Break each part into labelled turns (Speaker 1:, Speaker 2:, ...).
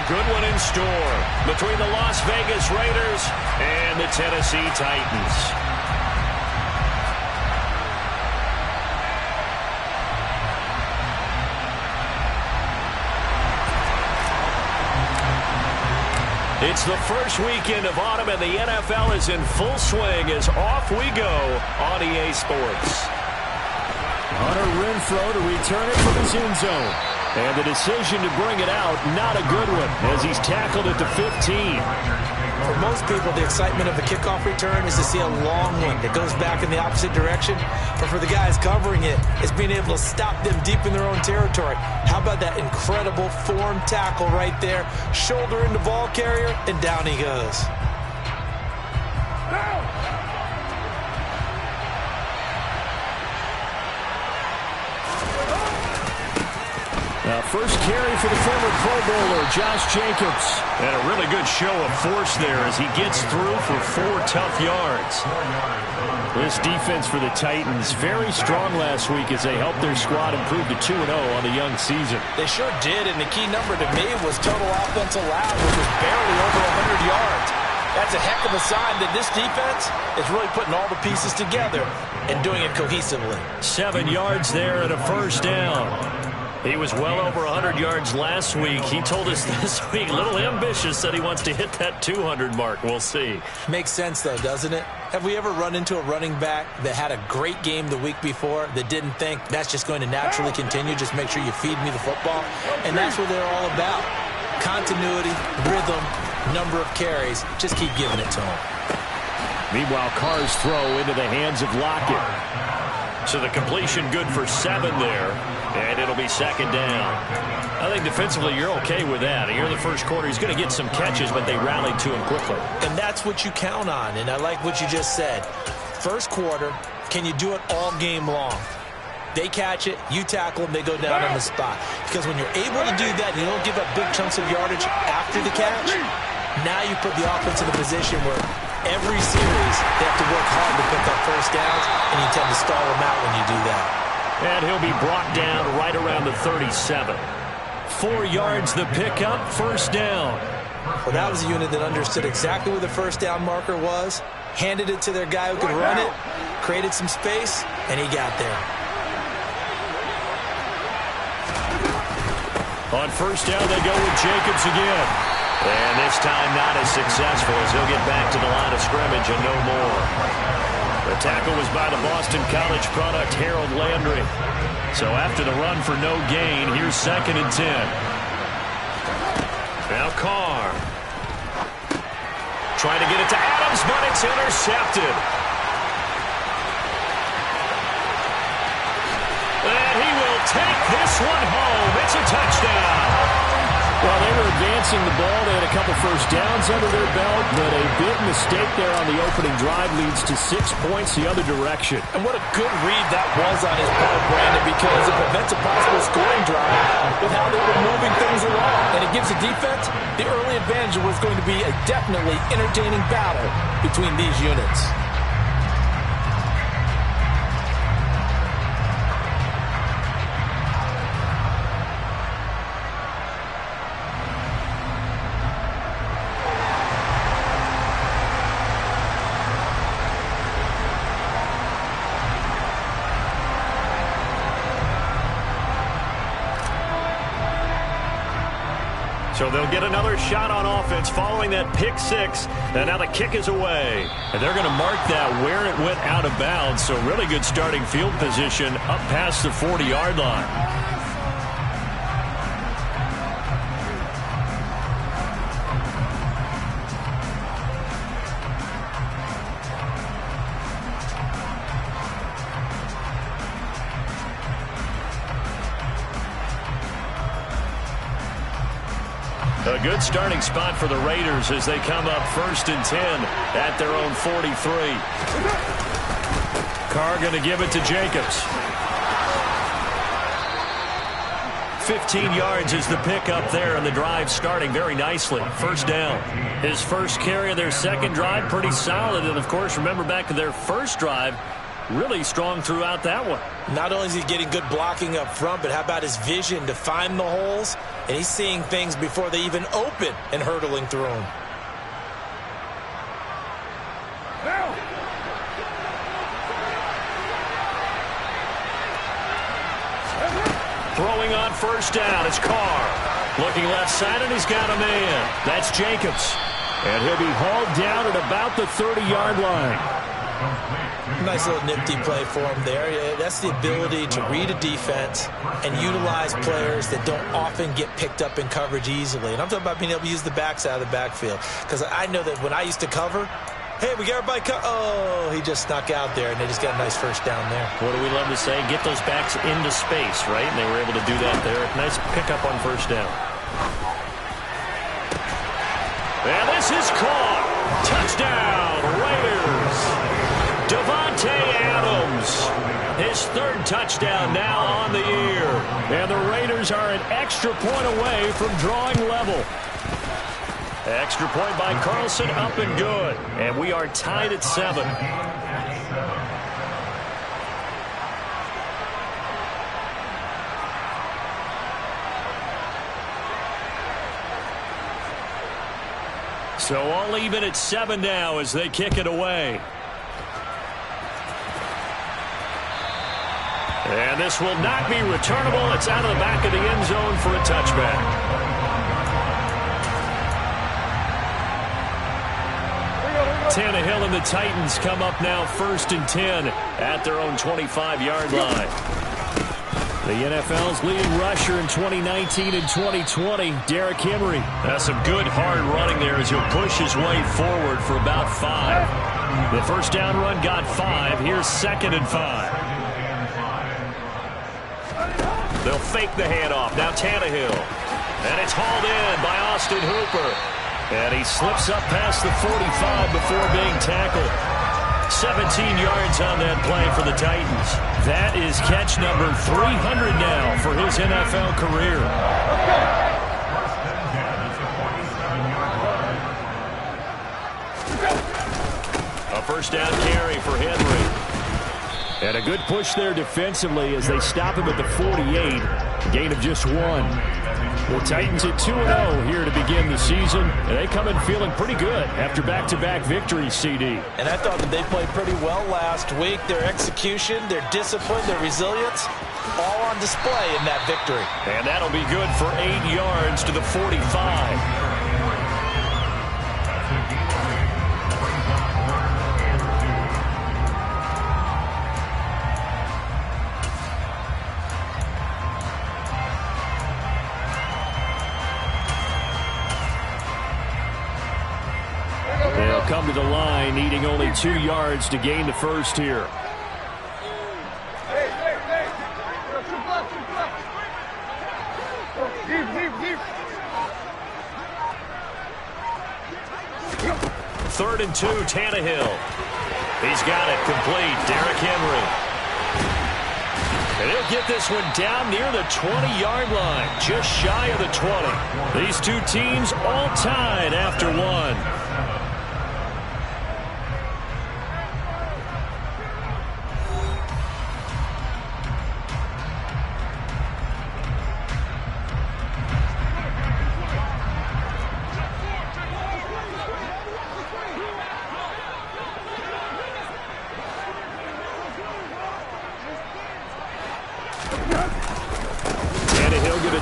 Speaker 1: good one in store between the Las Vegas Raiders and the Tennessee Titans. It's the first weekend of autumn, and the NFL is in full swing as off we go on EA Sports.
Speaker 2: Hunter Renfrow to return it from his end zone. And the decision to bring it out, not a good one, as he's tackled at the 15.
Speaker 3: For most people, the excitement of the kickoff return is to see a long one that goes back in the opposite direction. But for the guys covering it, it's being able to stop them deep in their own territory. How about that incredible form tackle right there? Shoulder into ball carrier, and down he goes.
Speaker 2: First carry for the former Pro Bowler, Josh Jacobs.
Speaker 1: And a really good show of force there as he gets through for 4 tough yards.
Speaker 2: This defense for the Titans, very strong last week as they helped their squad improve to 2-0 on the young season.
Speaker 3: They sure did, and the key number to me was total offense allowed, which was barely over 100 yards. That's a heck of a sign that this defense is really putting all the pieces together and doing it cohesively.
Speaker 1: 7 yards there and a first down. He was well over 100 yards last week. He told us this week, a little ambitious, that he wants to hit that 200 mark. We'll see.
Speaker 3: Makes sense, though, doesn't it? Have we ever run into a running back that had a great game the week before that didn't think that's just going to naturally continue? Just make sure you feed me the football. And that's what they're all about. Continuity, rhythm, number of carries. Just keep giving it to them.
Speaker 2: Meanwhile, Carr's throw into the hands of Lockett.
Speaker 1: So the completion good for 7 there, and it'll be second down. I think defensively you're okay with that. Here in the first quarter, he's going to get some catches, but they rallied to him quickly.
Speaker 3: And that's what you count on, and I like what you just said. First quarter, can you do it all game long? They catch it, you tackle them, they go down on the spot. Because when you're able to do that and you don't give up big chunks of yardage after the catch, now you put the offense in a position where every series they have to work hard to put that first down, and you tend to stall them out when you do that.
Speaker 1: And he'll be brought down right around the 37. 4 yards the pickup, first down.
Speaker 3: Well, that was a unit that understood exactly where the first down marker was, handed it to their guy who could run it, created some space, and he got there.
Speaker 1: On first down, they go with Jacobs again. And this time not as successful as he'll get back to the line of scrimmage and no more. The tackle was by the Boston College product, Harold Landry. So after the run for no gain, here's 2nd and 10. Now Carr. Trying to get it to Adams, but it's intercepted. And he will take this one home. It's a touchdown.
Speaker 2: Well, they were advancing the ball. They had a couple first downs under their belt, but a big mistake there on the opening drive leads to 6 points the other direction.
Speaker 3: And what a good read that was on his part, Brandon, because it prevents a possible scoring drive with how they were moving things along. And it gives the defense the early advantage. Was going to be a definitely entertaining battle between these units.
Speaker 1: So they'll get another shot on offense following that pick 6. And now the kick is away. And they're going to mark that where it went out of bounds. So really good starting field position up past the 40-yard line. A good starting spot for the Raiders as they come up 1st and 10 at their own 43. Carr going to give it to Jacobs. 15 yards is the pickup there, and the drive starting very nicely. First down. His first carry of their second drive, pretty solid. And, of course, remember back to their first drive,
Speaker 2: really strong throughout that one.
Speaker 3: Not only is he getting good blocking up front, but how about his vision to find the holes? And he's seeing things before they even open and hurdling through them.
Speaker 2: Throwing on first down is Carr. Looking left side, and he's got a man. That's Jacobs. And he'll be hauled down at about the 30-yard line.
Speaker 3: Nice little nifty play for him there. That's the ability to read a defense and utilize players that don't often get picked up in coverage easily. And I'm talking about being able to use the backside of the backfield. Because I know that when I used to cover, hey, we got everybody oh, he just snuck out there, and they just got a nice first down there.
Speaker 2: What do we love to say? Get those backs into space, right? And they were able to do that there. Nice pickup on first down. And this is caught. Touchdown, Raiders. Davante Adams. His third touchdown now on the year. And the Raiders are an extra point away from drawing level. Extra point by Carlson, up and good. And we are tied at 7. So all even at 7 now as they kick it away. And this will not be returnable. It's out of the back of the end zone for a touchback. Tannehill and the Titans come up now 1st and 10 at their own 25-yard line. The NFL's leading rusher in 2019 and 2020, Derrick Henry. That's some good hard running there as he'll push his way forward for about 5. The first down run got 5. Here's 2nd and 5. They'll fake the handoff. Now Tannehill. And it's hauled in by Austin Hooper. And he slips up past the 45 before being tackled. 17 yards on that play for the Titans. That is catch number 300 now for his NFL career. A first down carry for Henry. And a good push there defensively as they stop him at the 48. Gain of just 1. The Titans at 2-0 here to begin the season. And they come in feeling pretty good after back-to-back victories, CD.
Speaker 3: And I thought that they played pretty well last week. Their execution, their discipline, their resilience, all on display in that victory.
Speaker 2: And that'll be good for 8 yards to the 45. Come to the line, needing only 2 yards to gain the first here. Third and 2, Tannehill. He's got it complete. Derrick Henry. And he'll get this one down near the 20-yard line, just shy of the 20. These two teams all tied after 1.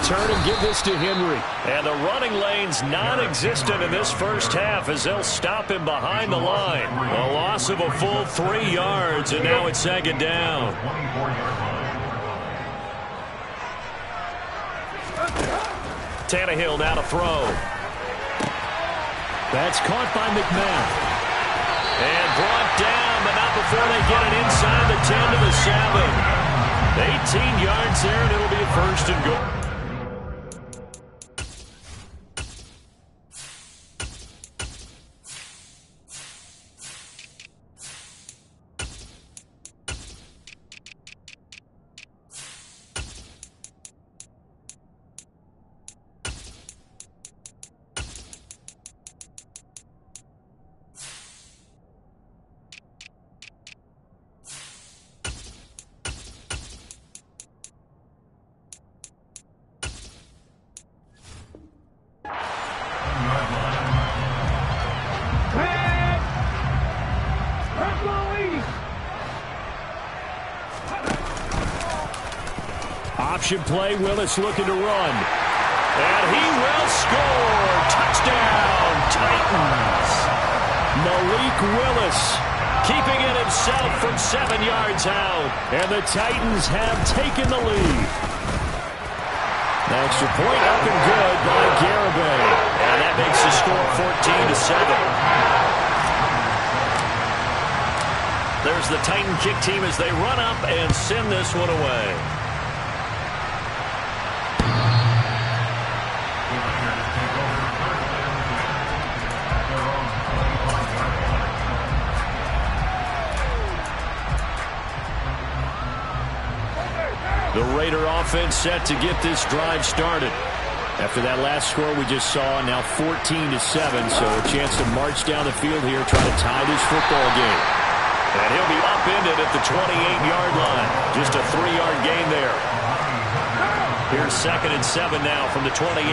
Speaker 2: Turn and give this to Henry. And the running lane's non-existent in this first half as they'll stop him behind the line. A loss of a full 3 yards, and now it's 2nd down. Tannehill now to throw. That's caught by McMahon. And brought down, but not before they get it inside the 10 to the 7. 18 yards there, and it'll be a 1st and goal. option play. Willis looking to run. And he will score. Touchdown, Titans. Malik Willis keeping it himself from 7 yards out. And the Titans have taken the lead. The extra point up and good by Garibay.
Speaker 1: And that makes the score 14-7. There's the Titan kick team as they run up and send this one away.
Speaker 2: The Raider offense set to get this drive started. After that last score we just saw, now 14-7, so a chance to march down the field here, try to tie this football game.
Speaker 1: And he'll be upended at the 28-yard line. Just a 3-yard gain there. Here's 2nd and 7 now from the 28.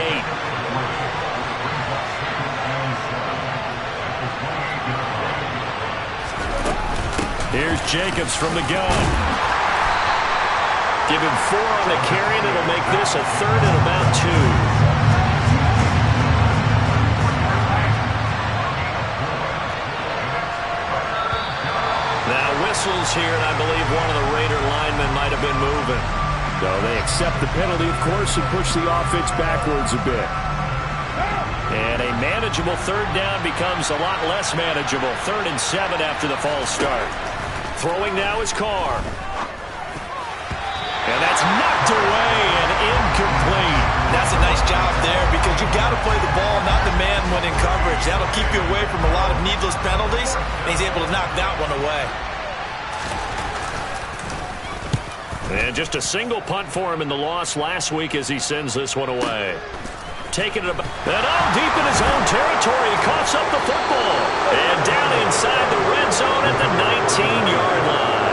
Speaker 2: Here's Jacobs from the gun.
Speaker 1: Give him 4 on the carry, and it'll make this a 3rd and about 2. Whistles here, and I believe one of the Raider linemen might have been moving.
Speaker 2: So they accept the penalty, of course, and push the offense backwards a bit.
Speaker 1: And a manageable 3rd down becomes a lot less manageable. 3rd and 7 after the false start. Throwing now is Carr. And that's knocked away and incomplete.
Speaker 3: That's a nice job there because you got to play the ball, not the man when in coverage. That'll keep you away from a lot of needless penalties, and he's able to knock that one away.
Speaker 1: And just a single punt for him in the loss last week as he sends this one away. Taking it about, and deep in his own territory, he coughs up the football. And down inside the red zone at the 19-yard line.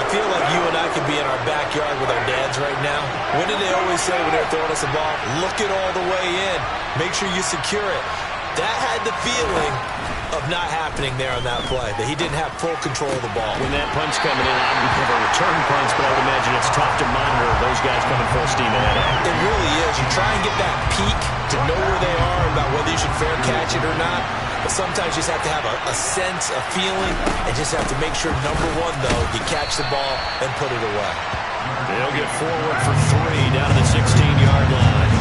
Speaker 3: I feel like you and I could be in our backyard with our dads right now. What do they always say when they're throwing us a ball? Look it all the way in. Make sure you secure it. That had the feeling of not happening there on that play, that he didn't have full control of the ball.
Speaker 1: When that punch coming in, I would never return punts, but I would imagine it's tough to monitor those guys coming full steam ahead.
Speaker 3: It really is. You try and get that peek to know where they are about whether you should fair catch it or not, but sometimes you just have to have a sense, a feeling, and just have to make sure, number one, though, you catch the ball and put it away.
Speaker 1: They'll get forward for 3 down to the 16-yard line.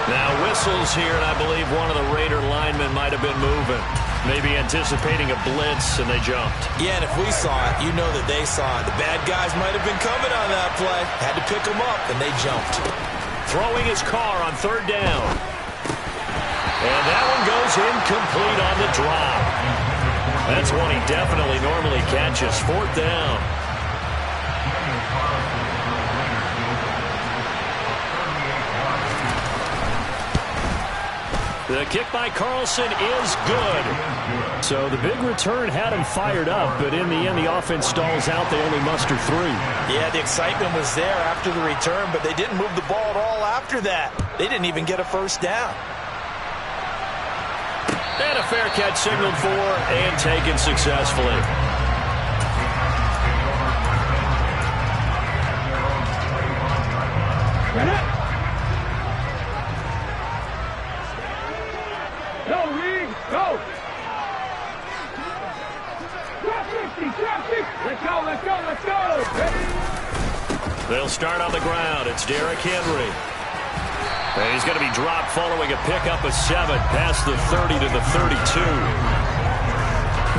Speaker 1: Now whistles here, and I believe one of the Raider linemen might have been moving. Maybe anticipating a blitz, and they jumped.
Speaker 3: Yeah, and if we saw it, you know that they saw it. The bad guys might have been coming on that play. Had to pick them up, and they jumped.
Speaker 1: Throwing his Carr on 3rd down. And that one goes incomplete on the drop. That's one he definitely normally catches. 4th down. The kick by Carlson is good.
Speaker 2: So the big return had him fired up, but in the end, the offense stalls out. They only muster 3.
Speaker 3: Yeah, the excitement was there after the return, but they didn't move the ball at all after that. They didn't even get a 1st down.
Speaker 1: And a fair catch signaled for and taken successfully. They'll start on the ground. It's Derrick Henry. And he's going to be dropped following a pickup of 7 past the 30 to the 32.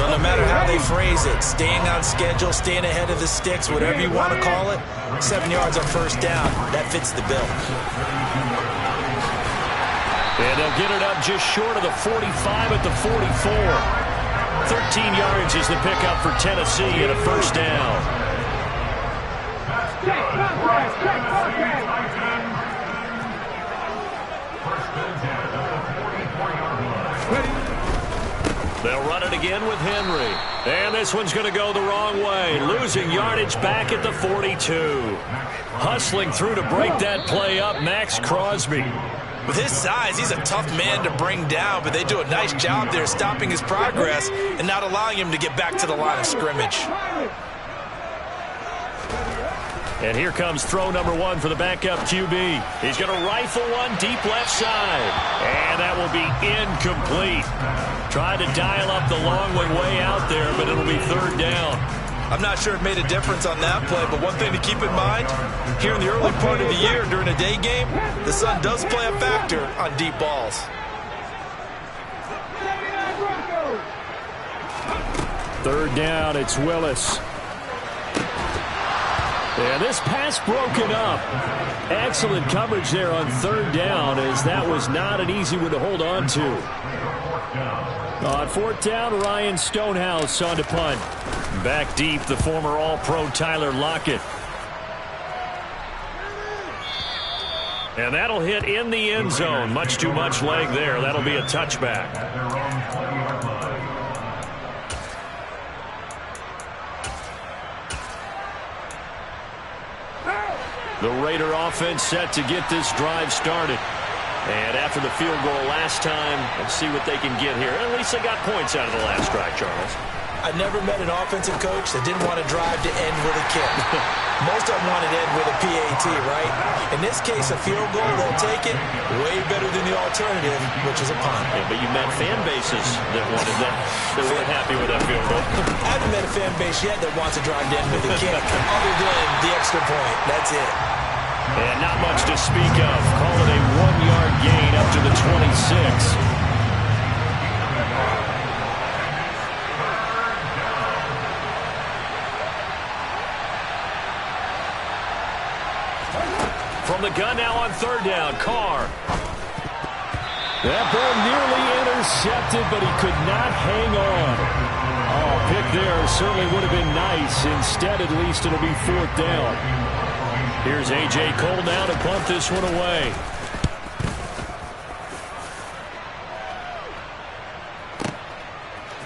Speaker 3: Well, no matter how they phrase it, staying on schedule, staying ahead of the sticks, whatever you want to call it, 7 yards on 1st down, that fits the bill.
Speaker 1: And they'll get it up just short of the 45 at the 44. 13 yards is the pickup for Tennessee and a 1st down. They'll run it again with Henry. And this one's going to go the wrong way. Losing yardage back at the 42. Hustling through to break that play up, Max Crosby.
Speaker 3: With his size, he's a tough man to bring down, but they do a nice job there stopping his progress and not allowing him to get back to the line of scrimmage.
Speaker 2: And here comes throw number 1 for the backup QB. He's going to rifle one deep left side. And that will be incomplete. Tried to dial up the long way out there, but it'll be third down.
Speaker 3: I'm not sure it made a difference on that play, but one thing to keep in mind, here in the early part of the year during a day game, the sun does play a factor on deep balls.
Speaker 2: Third down, it's Willis. And this pass broken up. Excellent coverage there on third down, as that was not an easy one to hold on to. On fourth down, Ryan Stonehouse on to punt. Back deep, the former All-Pro Tyler Lockett. And that'll hit in the end zone. Much too much leg there. That'll be a touchback. The Raider offense set to get this drive started. And after the field goal last time, let's see what they can get here. At least they got points out of the last drive, Charles.
Speaker 3: I never met an offensive coach that didn't want to drive to end with a kick. Most of them wanted to end with a PAT, right? In this case, a field goal, they'll take it way better than the alternative, which is a punt.
Speaker 2: Yeah, but you met fan bases that wanted that. They weren't happy with that field goal.
Speaker 3: I haven't met a fan base yet that wants to drive to end with a kick, other than the extra point. That's it.
Speaker 2: And not much to speak of. Call it a 1-yard gain up to the 26. From the gun now on third down, Carr. That ball nearly intercepted, but he could not hang on. Oh, pick there certainly would have been nice. Instead, at least it'll be fourth down. Here's A.J. Cole now to punt this one away.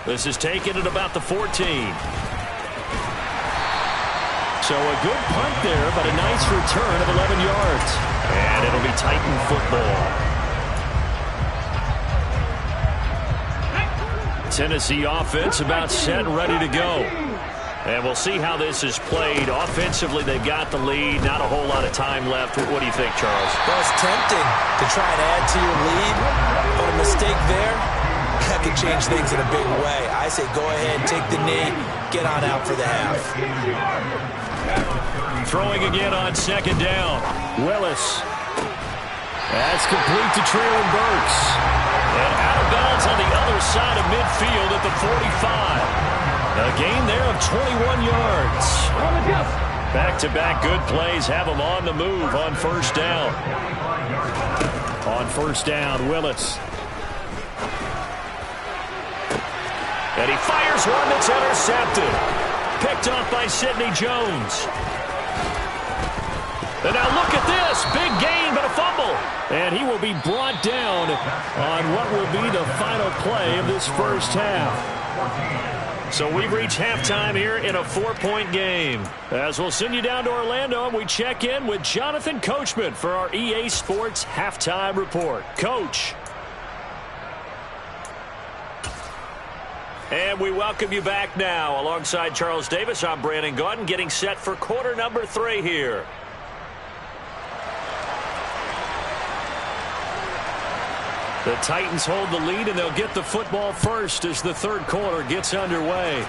Speaker 2: This is taken at about the 14. So a good punt there, but a nice return of 11 yards. And it'll be Titan football. Tennessee offense about set and ready to go. And we'll see how this is played. Offensively, they've got the lead. Not a whole lot of time left. What do you think, Charles?
Speaker 3: Well, it's tempting to try and add to your lead, but a mistake there, that could change things in a big way. I say go ahead, take the knee, get on out for the half.
Speaker 2: Throwing again on second down. Willis. That's complete to Treylon Burks. And out of bounds on the other side of midfield at the 45. A gain there of 21 yards. Back-to-back good plays have them on the move on first down. On first down, Willis. And he fires one that's intercepted. Picked off by Sidney Jones. And now look at this. Big gain, but a fumble. And he will be brought down on what will be the final play of this first half. So we've reached halftime here in a 4-point game. As we'll send you down to Orlando, and we check in with Jonathan Coachman for our EA Sports Halftime Report. Coach. And we welcome you back now. Alongside Charles Davis, I'm Brandon Gaudin, getting set for quarter number 3 here. The Titans hold the lead, and they'll get the football first as the third quarter gets underway.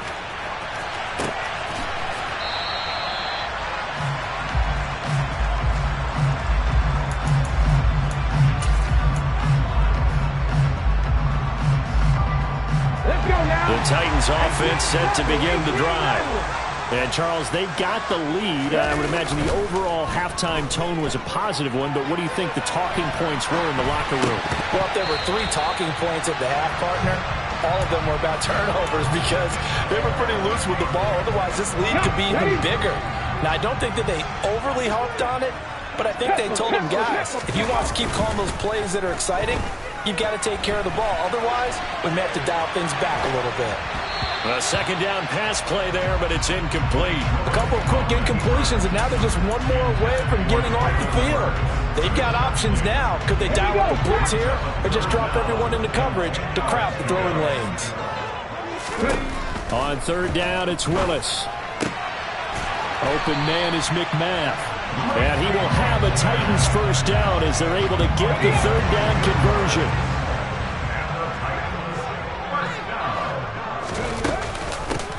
Speaker 2: The Titans offense set to begin the drive. And, Charles, they got the lead. I would imagine the overall halftime tone was a positive one, but what do you think the talking points were in the locker room?
Speaker 3: Well, if there were 3 talking points at the half, partner, all of them were about turnovers because they were pretty loose with the ball. Otherwise, this lead could be even bigger. Now, I don't think that they overly harped on it, but I think they told them, guys, if you want to keep calling those plays that are exciting, you've got to take care of the ball. Otherwise, we may have to dial things back a little bit.
Speaker 2: A second down pass play there, but it's incomplete.
Speaker 3: A couple of quick incompletions, and now they're just one more away from getting off the field. They've got options now. Could they dial up a blitz here or just drop everyone into coverage to crowd the throwing lanes?
Speaker 2: On third down, it's Willis. Open man is McMath. And he will have a Titans first down as they're able to get the third down conversion.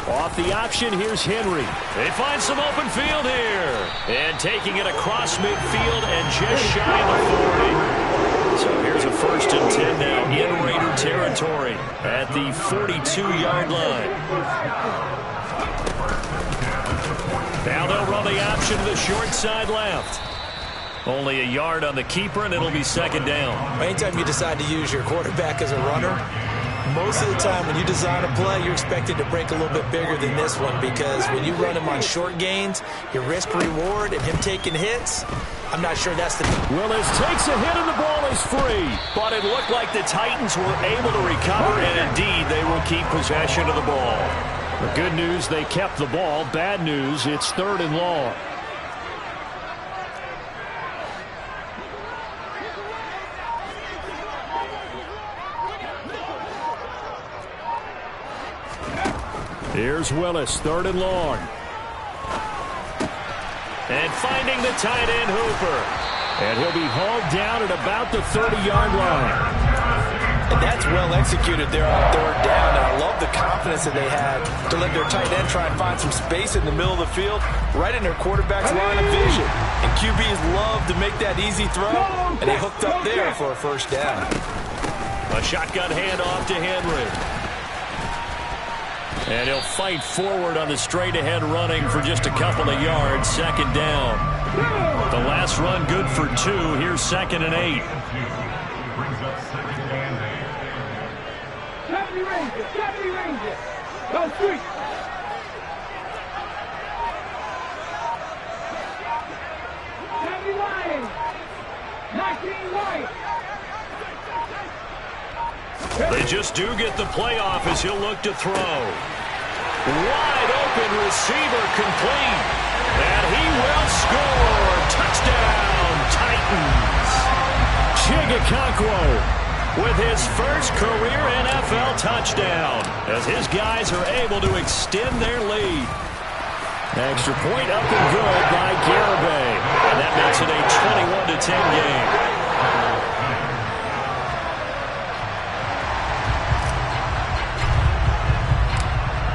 Speaker 2: Off the option, here's Henry.
Speaker 1: They find some open field here. And taking it across midfield and just shy of the 40. So here's a 1st and 10 now in Raider territory at the 42-yard line. Now they'll run the option to the short side left. Only a yard on the keeper, and it'll be 2nd down.
Speaker 3: Anytime you decide to use your quarterback as a runner, most of the time when you design a play, you're expected to break a little bit bigger than this one, because when you run him on short gains, your risk-reward and him taking hits, I'm not sure that's the...
Speaker 2: Willis takes a hit and the ball is free.
Speaker 1: But it looked like the Titans were able to recover, and indeed they will keep possession of the ball.
Speaker 2: The good news, they kept the ball. Bad news, it's 3rd and long. Here's Willis, 3rd and long.
Speaker 1: And finding the tight end, Hooper.
Speaker 2: And he'll be hauled down at about the 30-yard line.
Speaker 3: And that's well executed there on 3rd down. And I love the confidence that they had to let their tight end try and find some space in the middle of the field, right in their quarterback's line of vision. And QBs love to make that easy throw, and they hooked up there for a 1st down.
Speaker 1: A shotgun handoff to Henry.
Speaker 2: And he'll fight forward on the straight-ahead running for just a couple of yards. 2nd down. The last run good for 2. Here's 2nd and 8.
Speaker 4: Deputy Ranger. Go street. Deputy Lions. 19 Lions.
Speaker 1: They just do get the playoff as he'll look to throw. Wide open receiver complete. And he will score. Touchdown, Titans.
Speaker 2: Chigga
Speaker 1: with his first career NFL touchdown as his guys are able to extend their lead.
Speaker 2: Extra point up and good by Garibay.
Speaker 1: And that makes it a 21-10 game.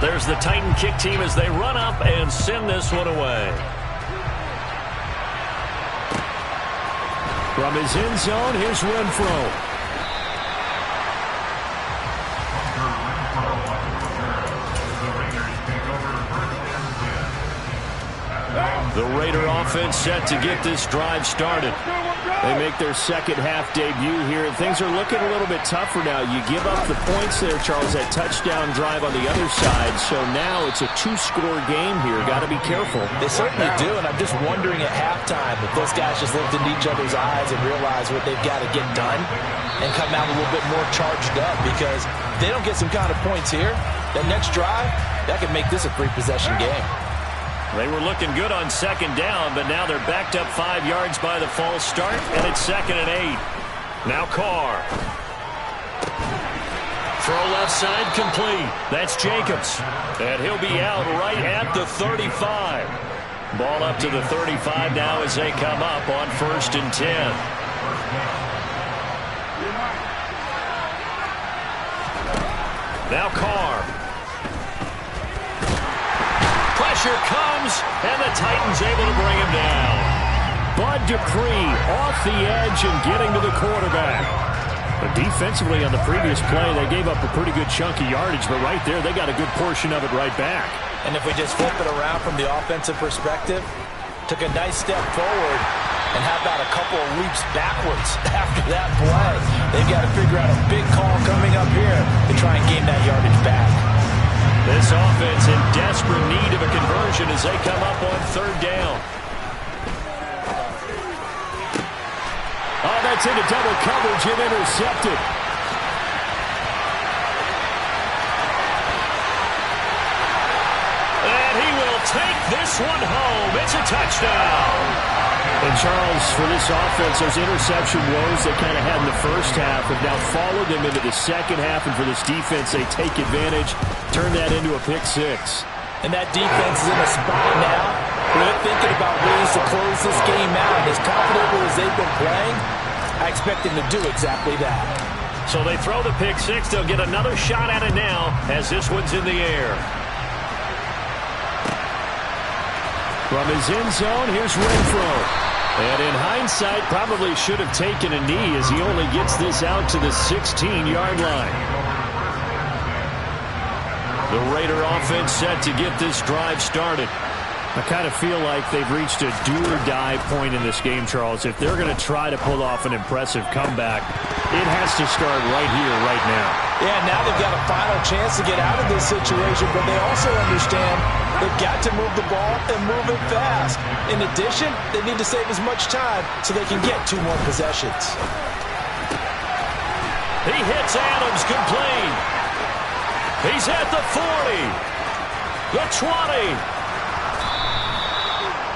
Speaker 1: There's the Titan kick team as they run up and send this one away.
Speaker 2: From his end zone, here's Renfro.
Speaker 1: The Raider offense set to get this drive started.
Speaker 2: They make their second half debut here, and things are looking a little bit tougher now. You give up the points there, Charles, that touchdown drive on the other side, so now it's a 2-score game here. Got to be careful.
Speaker 3: They certainly do, and I'm just wondering at halftime if those guys just looked into each other's eyes and realized what they've got to get done and come out a little bit more charged up, because if they don't get some kind of points here, that next drive, that could make this a 3-possession game.
Speaker 1: They were looking good on second down, but now they're backed up 5 yards by the false start, and it's 2nd and 8. Now Carr. Throw left side complete. That's Jacobs. And he'll be out right at the 35. Ball up to the 35 now as they come up on 1st and 10. Now Carr. Pressure comes, and the Titans able to bring him down.
Speaker 2: Bud Dupree off the edge and getting to the quarterback. But defensively on the previous play, they gave up a pretty good chunk of yardage, but right there, they got a good portion of it right back.
Speaker 3: And if we just flip it around from the offensive perspective, took a nice step forward, and how about a couple of leaps backwards after that play? They've got to figure out a big call coming up here to try and gain that yardage back.
Speaker 1: This offense in desperate need of a conversion as they come up on 3rd down.
Speaker 2: Oh, that's into double coverage and intercepted.
Speaker 1: And he will take this one home. It's a touchdown.
Speaker 2: And Charles, for this offense, those interception woes they kind of had in the first half have now followed them into the second half. And for this defense, they take advantage, turn that into a pick six.
Speaker 3: And that defense is in a spot now where they're thinking about ways to close this game out. As confidently as they've been playing, I expect them to do exactly that.
Speaker 2: So they throw the pick six. They'll get another shot at it now as this one's in the air. From his end zone, here's Renfro. And in hindsight, probably should have taken a knee as he only gets this out to the 16-yard line. The Raider offense set to get this drive started. I kind of feel like they've reached a do-or-die point in this game, Charles. If they're going to try to pull off an impressive comeback, it has to start right here, right now.
Speaker 3: Yeah, now they've got a final chance to get out of this situation, but they also understand they've got to move the ball and move it fast. In addition, they need to save as much time so they can get 2 more possessions.
Speaker 2: He hits Adams complete. He's at the 40, the 20.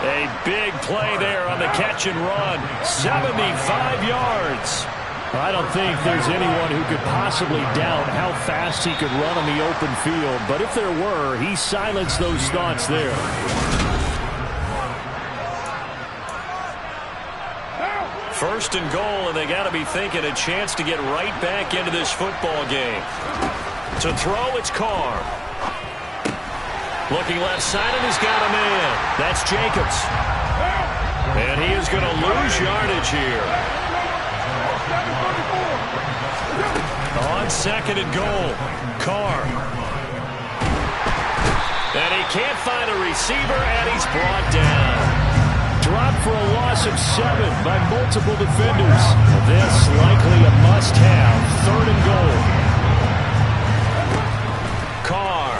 Speaker 2: A big play there on the catch and run. 75 yards. I don't think there's anyone who could possibly doubt how fast he could run on the open field. But if there were, he silenced those thoughts there. First and goal, and they got to be thinking a chance to get right back into this football game. To throw, it's Carr. Looking left side, and he's got a man. That's Jacobs. And he is going to lose yardage here. On second and goal, Carr. And he can't find a receiver, and he's brought down. Dropped for a loss of 7 by multiple defenders. This likely a must-have. Third and goal. Carr.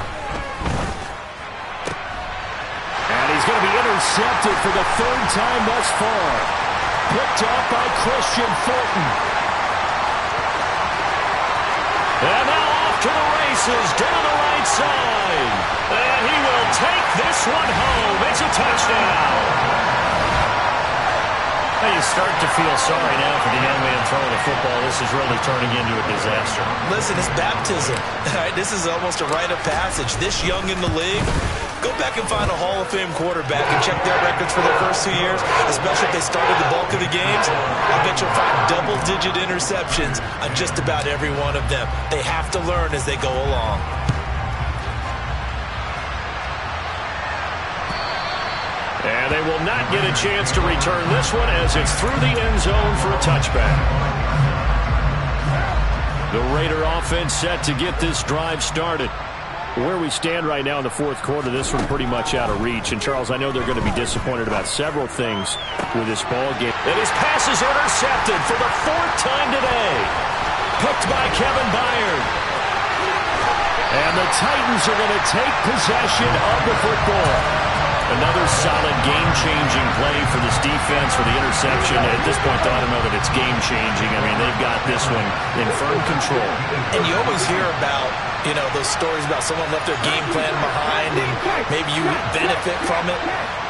Speaker 2: And he's going to be intercepted for the 3rd time thus far. Picked up by Christian Fulton. And now off to the races down the right side. And he will take this one home. It's a touchdown. You start to feel sorry now for the young man throwing the football. This is really turning into a disaster.
Speaker 3: Listen, it's baptism. All right, this is almost a rite of passage. This young in the league, go back and find a Hall of Fame quarterback and check their records for their first 2 years, especially if they started the bulk of the games. I bet you'll find double-digit interceptions on just about every one of them. They have to learn as they go along.
Speaker 2: And they will not get a chance to return this one as it's through the end zone for a touchback. The Raider offense set to get this drive started. Where we stand right now in the 4th quarter, this one pretty much out of reach. And, Charles, I know they're going to be disappointed about several things with this ball game. And his pass is intercepted for the 4th time today. Picked by Kevin Byard. And the Titans are going to take possession of the football. Another solid game-changing play for this defense for the interception. At this point, though, I don't know that it's game-changing. I mean, they've got this one in firm control.
Speaker 3: And you always hear about, those stories about someone left their game plan behind and maybe you benefit from it.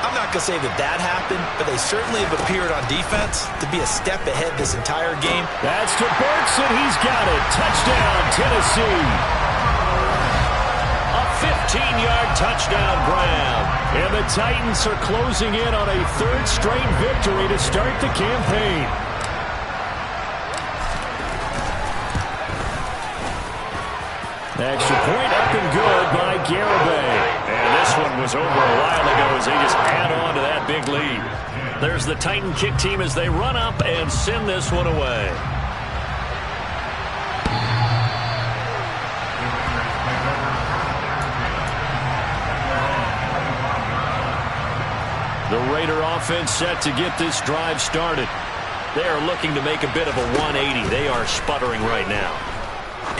Speaker 3: I'm not going to say that happened, but they certainly have appeared on defense to be a step ahead this entire game.
Speaker 2: That's to Burks, and he's got it. Touchdown, Tennessee. 15-yard touchdown grab. And the Titans are closing in on a 3rd straight victory to start the campaign. Extra point up and good by Garibay. And this one was over a while ago as they just add on to that big lead. There's the Titan kick team as they run up and send this one away. The Raider offense set to get this drive started. They are looking to make a bit of a 180. They are sputtering right now.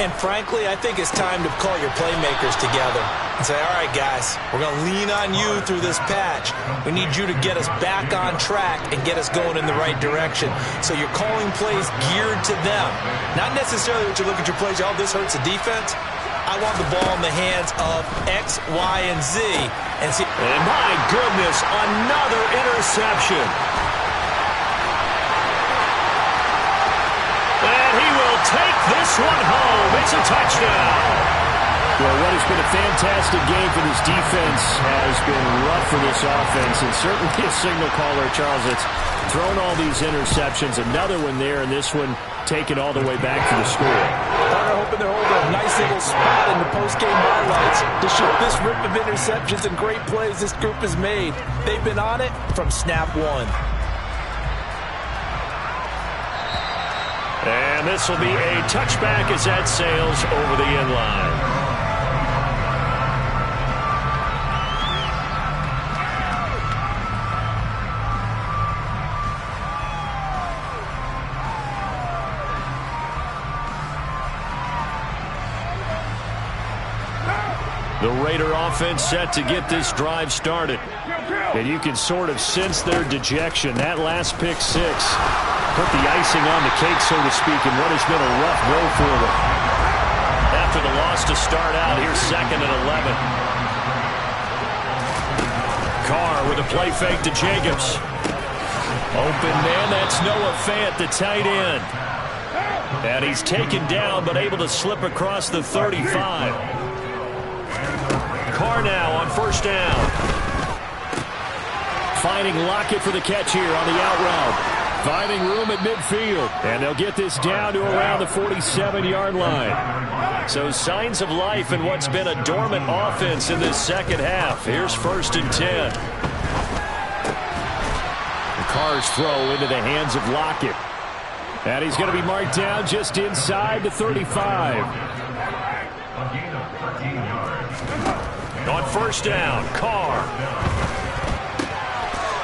Speaker 3: And frankly, I think it's time to call your playmakers together and say, all right, guys, we're going to lean on you through this patch. We need you to get us back on track and get us going in the right direction. So you're calling plays geared to them. Not necessarily what you look at your plays, oh, this hurts the defense. I want the ball in the hands of X, Y, and Z. And, see.
Speaker 2: And my goodness, another interception.
Speaker 1: This one home. It's a touchdown.
Speaker 2: Well, what has been a fantastic game for this defense has been rough for this offense, and certainly a signal caller, Charles, that's thrown all these interceptions. Another one there, and this one taken all the way back to the score.
Speaker 3: They're hoping they're holding a nice little spot in the post-game highlights to show this rip of interceptions and great plays this group has made. They've been on it from snap one.
Speaker 1: And this will be a touchback as that sails over the end line. The Raider offense set to get this drive started.
Speaker 2: And you can sort of sense their dejection. That last pick six put the icing on the cake, so to speak, in what has been a rough go for them.
Speaker 1: After the loss to start out, here's 2nd and 11. Carr with a play fake to Jacobs. Open man, that's Noah Fant, the tight end. And he's taken down, but able to slip across the 35. Carr now on 1st down.
Speaker 2: Finding Lockett for the catch here on the out route. Finding room at midfield. And they'll get this down to around the 47-yard line.
Speaker 1: So signs of life in what's been a dormant offense in this second half. Here's 1st and 10.
Speaker 2: The Carr's throw into the hands of Lockett. And he's going to be marked down just inside the 35.
Speaker 1: On 1st down, Carr.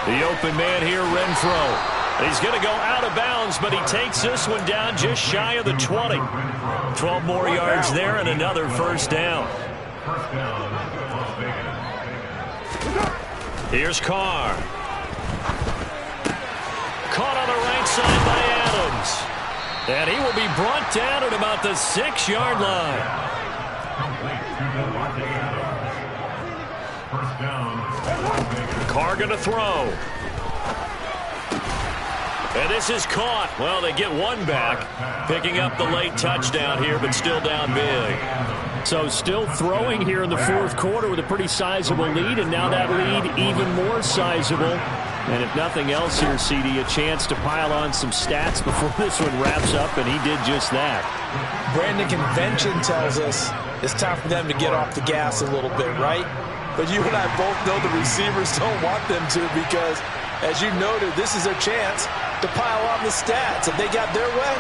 Speaker 1: The open man here, Renfro. He's going to go out of bounds, but he takes this one down just shy of the 20. 12 more yards there and another 1st down. Here's Carr. Caught on the right side by Adams. And he will be brought down at about the 6-yard line. Carr going to throw. And this is caught. Well, they get one back. Picking up the late touchdown here, but still down big.
Speaker 2: So still throwing here in the 4th quarter with a pretty sizable lead, and now that lead even more sizable. And if nothing else here, CD, a chance to pile on some stats before this one wraps up, and he did just that.
Speaker 3: Brandon, convention tells us it's time for them to get off the gas a little bit, right? But you and I both know the receivers don't want them to because, as you noted, this is their chance to pile on the stats. If they got their way,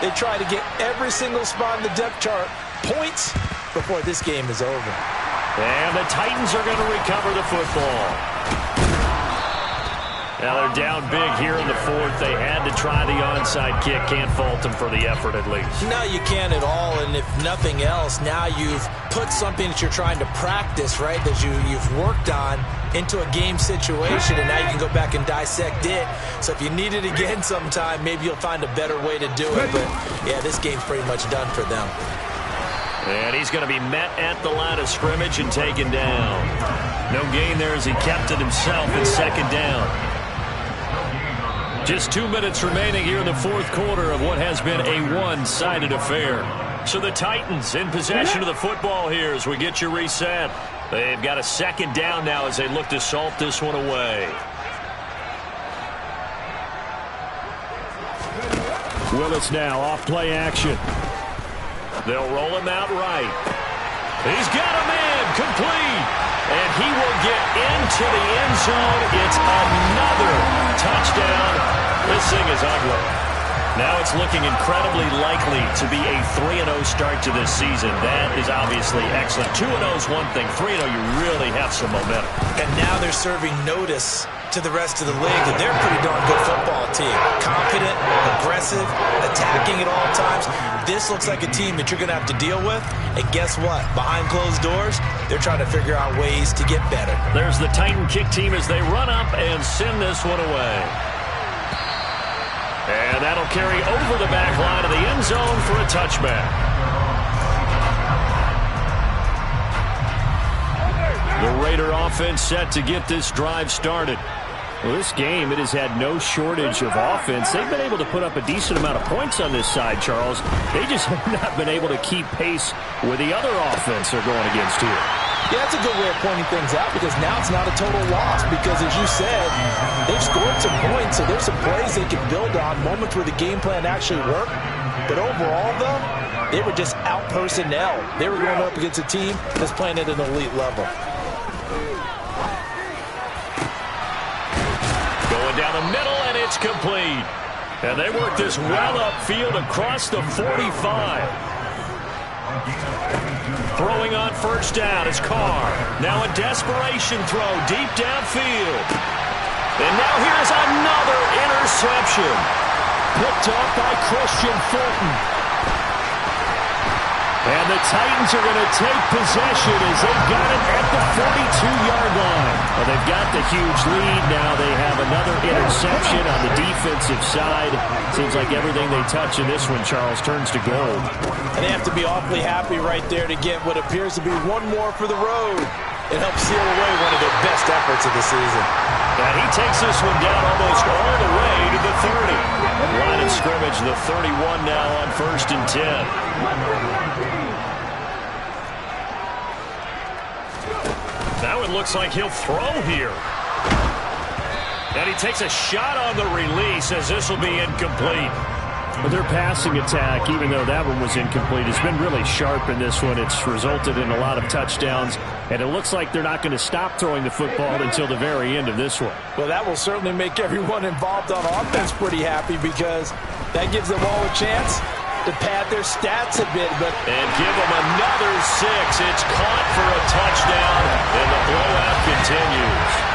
Speaker 3: they try to get every single spot in the depth chart points before this game is over.
Speaker 1: And the Titans are going to recover the football. Now they're down big here in the 4th. They had to try the onside kick. Can't fault them for the effort at least.
Speaker 3: No, you can't at all. And if nothing else, now you've put something that you're trying to practice, right, that you've worked on into a game situation, and now you can go back and dissect it. So if you need it again sometime, maybe you'll find a better way to do it. But, yeah, this game's pretty much done for them.
Speaker 1: And he's going to be met at the line of scrimmage and taken down. No gain there as he kept it himself at 2nd down. Just 2 minutes remaining here in the 4th quarter of what has been a one-sided affair. So the Titans in possession of the football here as we get you reset. They've got a 2nd down now as they look to salt this one away.
Speaker 2: Willis now off play action.
Speaker 1: They'll roll him out right. He's got him in, complete. And he will get into the end zone. It's another touchdown. This thing is ugly. Now it's looking incredibly likely to be a 3-0 start to this season. That is obviously excellent. 2-0 is one thing. 3-0, you really have some momentum.
Speaker 3: And now they're serving notice to the rest of the league that they're a pretty darn good football team. Confident, aggressive, attacking at all times. This looks like a team that you're going to have to deal with. And guess what? Behind closed doors, they're trying to figure out ways to get better.
Speaker 1: There's the Titan kick team as they run up and send this one away. And that'll carry over the back line of the end zone for a touchback. The Raider offense set to get this drive started.
Speaker 2: Well, this game, it has had no shortage of offense. They've been able to put up a decent amount of points on this side, Charles. They just have not been able to keep pace with the other offense they're going against here.
Speaker 3: Yeah, that's a good way of pointing things out because now it's not a total loss because, as you said, they've scored some points, so there's some plays they can build on, moments where the game plan actually worked. But overall, though, they were just out-personnel. They were going up against a team that's playing at an elite level.
Speaker 2: Going down the middle, and it's complete. And they work this well upfield across the 45. Throwing on first down is Carr. Now a desperation throw deep downfield. And now here's another interception. Picked off by Christian Fulton. And the Titans are going to take possession as they've got it at the 42-yard line. Well, they've got the huge lead. Now they have another interception on the defensive side. Seems like everything they touch in this one, Charles, turns to gold.
Speaker 3: And they have to be awfully happy right there to get what appears to be one more for the road. It helps seal away one of their best efforts of the season.
Speaker 2: And he takes this one down almost all the way to the 30. Line of scrimmage, the 31 now on 1st and 10. Now it looks like he'll throw here. And he takes a shot on the release as this will be incomplete. But their passing attack, even though that one was incomplete, has been really sharp in this one. It's resulted in a lot of touchdowns, and it looks like they're not going to stop throwing the football until the very end of this one.
Speaker 3: Well, that will certainly make everyone involved on offense pretty happy because that gives them all a chance to pad their stats a bit.
Speaker 2: And give them another 6. It's caught for a touchdown, and the blowout continues.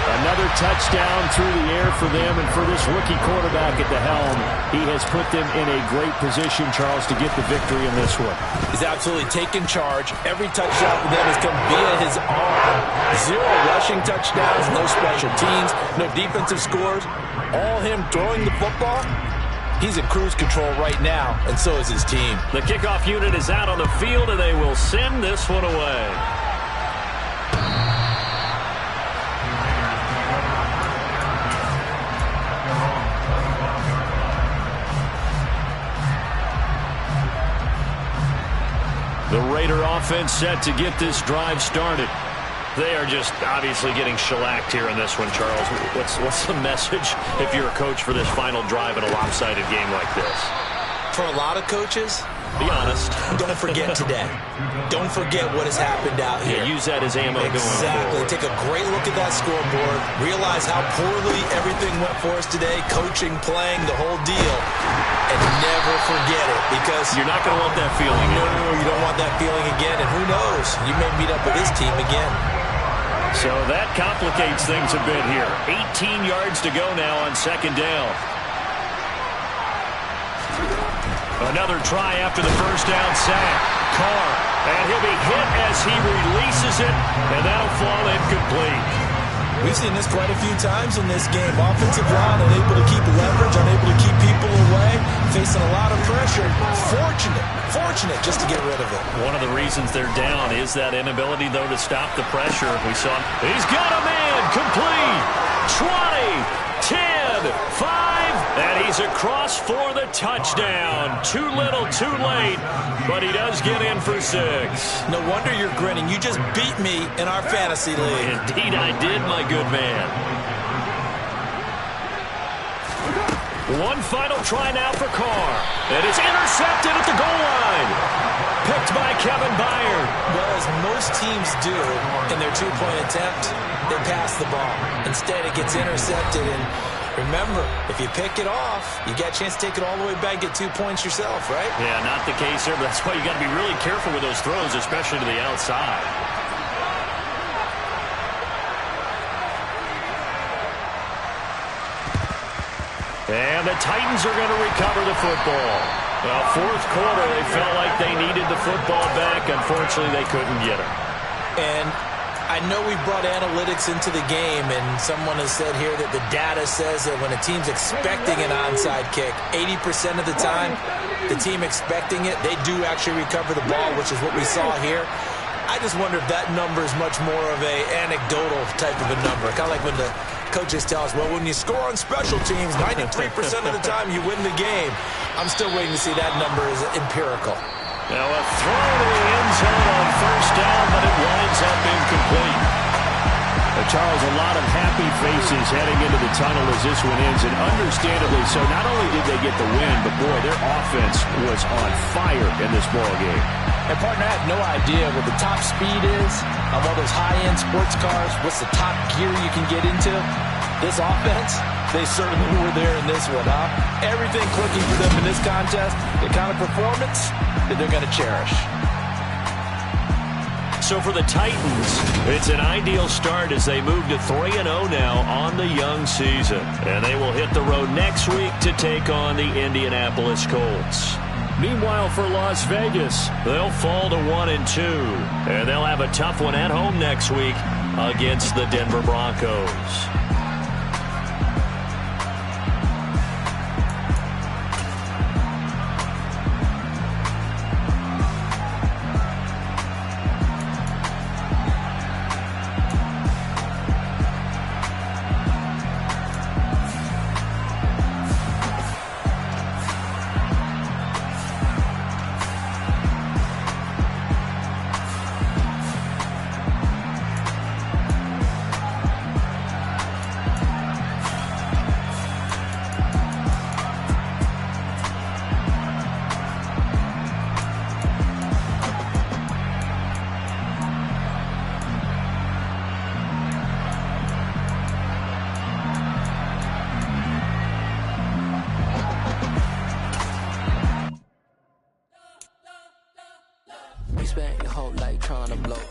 Speaker 2: Another touchdown through the air for them, and for this rookie quarterback at the helm, he has put them in a great position, Charles, to get the victory in this one.
Speaker 3: He's absolutely taken charge. Every touchdown for them has come via his arm. 0 rushing touchdowns, no special teams, no defensive scores. All him throwing the football. He's in cruise control right now, and so is his team.
Speaker 2: The kickoff unit is out on the field, and they will send this one away. The Raider offense set to get this drive started. They are just obviously getting shellacked here in this one, Charles. What's the message if you're a coach for this final drive in a lopsided game like this?
Speaker 3: For a lot of coaches,
Speaker 2: be honest.
Speaker 3: Don't forget today. Don't forget what has happened out here.
Speaker 2: Yeah, use that as ammo going forward.
Speaker 3: Exactly. Take a great look at that scoreboard. Realize how poorly everything went for us today. Coaching, playing, the whole deal. And never forget it because
Speaker 2: you're not going to want that feeling.
Speaker 3: No, you don't want that feeling again. And who knows? You may meet up with this team again.
Speaker 2: So that complicates things a bit here. 18 yards to go now on 2nd down. Another try after the first down sack. Carr. And he'll be hit as he releases it. And that'll fall incomplete.
Speaker 3: We've seen this quite a few times in this game. Offensive line unable to keep leverage, unable to keep people away, facing a lot of pressure. Fortunate just to get rid of it.
Speaker 2: One of the reasons they're down is that inability, though, to stop the pressure. We saw him. He's got a man complete. 20, 10, 5, and he's across for the touchdown. Too little, too late, but he does get in for 6.
Speaker 3: No wonder you're grinning. You just beat me in our fantasy league.
Speaker 2: Indeed I did, my good man. One final try now for Carr. It is intercepted at the goal line. Picked by Kevin Byard.
Speaker 3: Well, as most teams do in their 2-point attempt, they pass the ball. Instead, it gets intercepted. And remember, if you pick it off, you got a chance to take it all the way back, get 2 points yourself, right?
Speaker 2: Yeah, not the case here, but that's why you got to be really careful with those throws, especially to the outside. And the Titans are going to recover the football. Well, 4th quarter, they felt like they needed the football back. Unfortunately, they couldn't get it.
Speaker 3: And I know we brought analytics into the game, and someone has said here that the data says that when a team's expecting an onside kick, 80% of the time, the team expecting it, they do actually recover the ball, which is what we saw here. I just wonder if that number is much more of a anecdotal type of a number. Kind of like when the coaches tell us, well, when you score on special teams, 93% of the time you win the game. I'm still waiting to see that number is empirical.
Speaker 2: Now a throw to the end zone on first down, but it winds up incomplete. Charles, a lot of happy faces heading into the tunnel as this one ends, and understandably so. Not only did they get the win, but boy, their offense was on fire in this ball game.
Speaker 5: And partner, I have no idea what the top speed is of all those high-end sports cars. What's the top gear you can get into? This offense, they certainly were there in this one, huh? Everything clicking for them in this contest, the kind of performance that they're going to cherish.
Speaker 2: So for the Titans, it's an ideal start as they move to 3-0 now on the young season. And they will hit the road next week to take on the Indianapolis Colts. Meanwhile, for Las Vegas, they'll fall to 1-2. And they'll have a tough one at home next week against the Denver Broncos.